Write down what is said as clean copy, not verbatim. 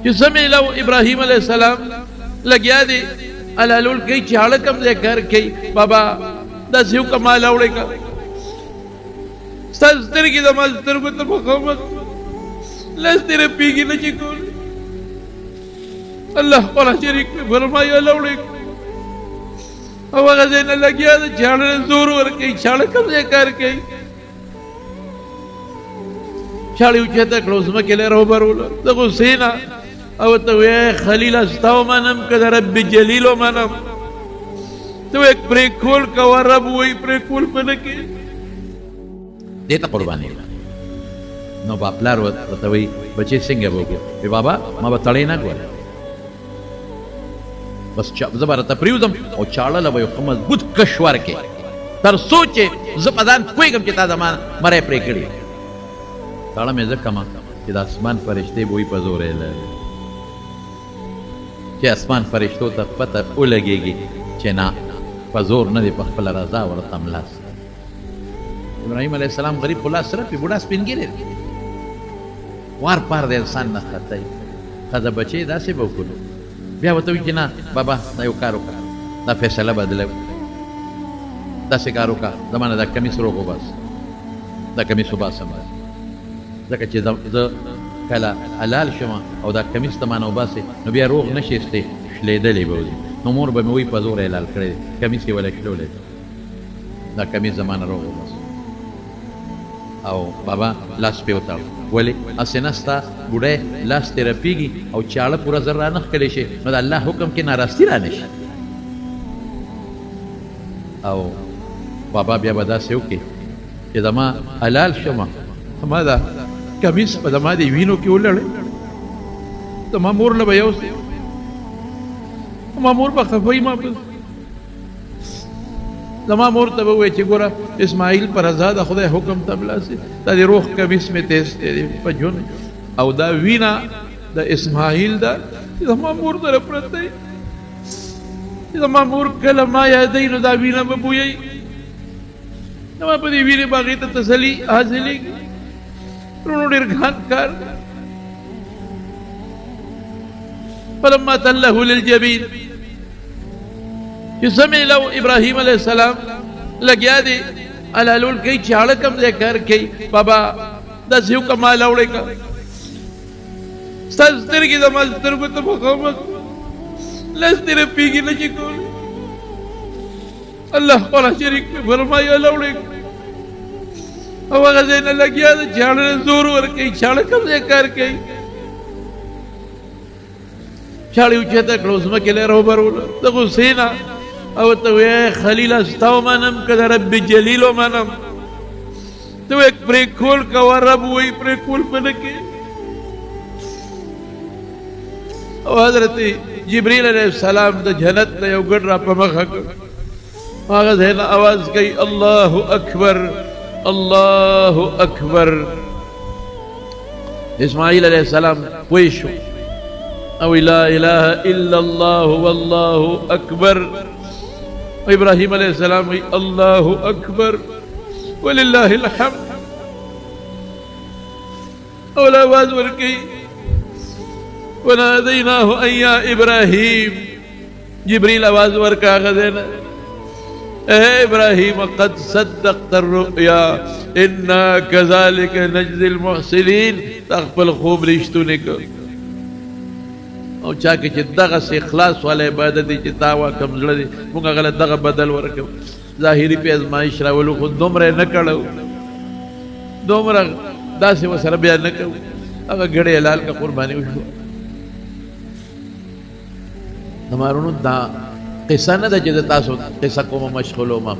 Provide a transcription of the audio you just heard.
چې سمې له ابراهیم علیه السلام لګیا دی الالول کوي چې هاړه کم ځای کار کوي بابا داسې وکړه ما لاوړې که ستا سترګې زما سترګو ته مخامخ لاس دې رپېږي نه چې کولی الله قرآن شریف کې فرمایي لاوړې او هغه ځای نه لګیا دی چې هاړه زور ورکوي چې هاړه کم ځای کار کوي شاړې اوچته کړه ځمکې له راوبرولو د غوسې نه او ته وایې خلیله ستا ومنم که د رب جلیل ومنم ته وایې پرېکول کوه رب وایي پرېکول په نه کې دې ته قرباني نو با پلار ورته وایي بچې څنګه به وکړو وایي بابا ما به تړی نه ګوره بس زه به راته پرېوځم او چاړه به یو ښه مضبوط کش ورکې تر څو چې زه په ځان پوهېږم چې تا زما مری پرې کړي تاړه مې ځکه ما چې د اسمان فرشتې به وي په زور یې لري چې اسمان فرشتو ته پته ولګېږي چې نه په زور نه دی په خپله رضا ورته ملاس ابراهیم علیه السلام غریب خو لاس رپي بوډا سپین ګیری دی وار پار د انسان نه خطی ښځه بچې داسې به وکړو بیا ورته وایي چې نه بابا دا یو کار وکړه دا فیصله بدله داسې کار وکړه زما نه دا کمیس روغ وباس دا کمیس وباسم ځکه چې زه کله حلال شم او دا کمیس ته مانه وباسې نو بیا روغ نه شي ایستی شلېدلی به وځي نو مور به مې وایي په زور حلال کړی دی کمیس یې وله شلولی دا کمیس زما نه روغ وباس او بابا لاس پې وتاړه ولې هسې نه ستا بوډی لاس تې رپېږي او چاړه پوره زر را نه ښکلی شي نو د الله حکم کې ناراستي را نه شي او بابا بیا به داسې وکړي چې زما حلال شمه ما دا کمیس په زما د وینو کې ولړی زما مور له به یوسې زما مور به خفوي ما په زما مور ته به ووایي چې ګوره اسماعیل په رضا د خدای حکم ته ملاسې دا د روغ کمیس مې تیستی دی په ژوند او دا وینه د اسماعیل ده چې زما مور سره پرته دی چې زما مور کله ما یادوي نو دا وینه به بویوي زما په دې وینې به هغې ته تسلي حاصلېږي رونو ډېر ګران کار دی فلما تله للجبین چې سمې له ابراهیم علیه السلام لګیا دی الالول کوي چې هاړه کم ځای کار کوي بابا داسې وکړه ما لاوړې که ستا سترګې زما سترګو ته مخامخ لاس دې رپېږي نه چې کولی الله قرآن شریف کې فرمایي لاوړې او هغه ځای نه لګیا دی چې هاړه زور ورکوي چې هاړه کم ځای کار کوي شاړې اوچته کړه ځمکې له راوبرولو د غوسې نه او ته وایې خلیله ستا ومنم که د رب جلیل ومنم ته وایې پرېکول کوه رب وایي پرېکول په نه کې او حضرت جبریل علیه السلام د جنت نه یو ګډ را په مخه کړ هغه ځای نه اواز کوي الله اکبر الله اکبر اسماعیل علیه السلام پوه شو او لا اله الا الله والله اکبر ابراهیم علیه السلام وی الله اکبر ولله الحمد او آواز ورکی ونادیناه ان یا ابراهیم جبریل آواز ورکا غدینا اے ابراهیم قد صدقت الرؤيا انا كذلك نجزي المحسنين تخپل خوب رښتونه کو او چا کې چې دغسې اخلاص والا عبادت دی چې تا وا کم زړه دی مونږ هغه دغه بدل ورکړو ظاهري پې ازمایش راولو خو دومره یې نه کړو دومره داسې ورسره بیا نه کوو هغه ګړی حلال که قرباني وشو د مارونو دا قصه نه ده چې د تاسو قصه کومه مشغولومه